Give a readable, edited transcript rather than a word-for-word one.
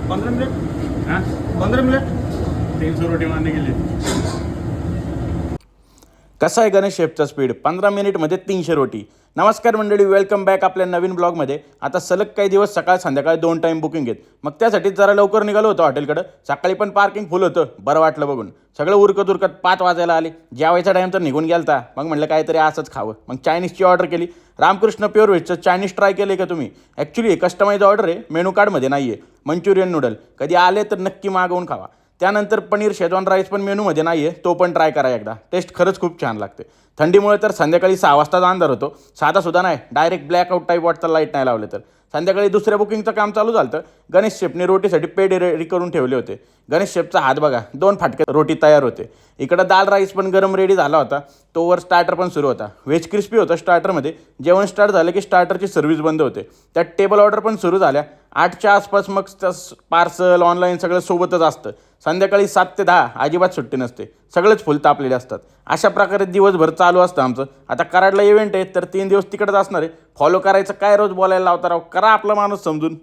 15 minute. हाँ 15 minute. 300 रोटी मारने के लिए। कसा आहे गणेश शेफचा स्पीड 15 मिनिटमध्ये 300 रोटी। नमस्कार मंडळी, वेलकम बॅक आपल्या नवीन ब्लॉगमध्ये। आता सलग काही दिवस सकाळ संध्याकाळ 2 टाईम बुकिंग आहेत, मग त्यासाठी जरा लवकर निघालो होतो हॉटेलकडं। सकाळी पण पार्किंग फुल होतं, बरं वाटलं बघून। सगळं उरकत 5 वाजायला आले, जेवायचा टाईम तर निघून गेलता। मग म्हटलं काहीतरी असंच खावं, मग चायनीजची ऑर्डर केली। रामकृष्ण प्युअर व्हेजचं चायनीज ट्राय केलं का तुम्ही? ॲक्च्युली हे कस्टमाइज ऑर्डर आहे, मेनू कार्डमध्ये नाही आहे। मंचुरियन नूडल कधी आले तर नक्की मागवून खावा। त्यानंतर पनीर शेजवान राईस पण मेनूमध्ये नाही आहे, तो पण ट्राय करा एकदा, टेस्ट खरंच खूप छान लागते। थंडीमुळे तर संध्याकाळी 6 वाजताच अंधार होतो, साधासुद्धा नाही, डायरेक्ट ब्लॅकआउट टाईप वाटतं लाईट नाही लावले तर। संध्याकाळी दुसऱ्या बुकिंगचं काम चालू झालं तर गणेश शेफने रोटीसाठी पेड रेडी करून ठेवले होते। गणेश शेफचा हात बघा, 2 फाटक्यात रोटी तयार होते। इकडं दाल राईस पण गरम रेडी झाला होता, तोवर स्टार्टर पण सुरू होता। व्हेज क्रिस्पी होतं स्टार्टरमध्ये। जेवण स्टार्ट झालं की स्टार्टरची सर्व्हिस बंद होते, त्यात टेबल ऑर्डर पण सुरू झाल्या 8च्या आसपास। मग पार्सल ऑनलाईन सगळं सोबतच असतं। संध्याकाळी 7 ते 10 अजिबात सुट्टी नसते, सगळेच फुल तापलेले असतात। अशा प्रकारे दिवसभर चालू असतं आमचं। आता कराडला इव्हेंट आहे तर 3 दिवस तिकडंच असणार आहे। फॉलो करायचं काय, रोज बोलायला लावता राव, करा आपला माणूस समजून।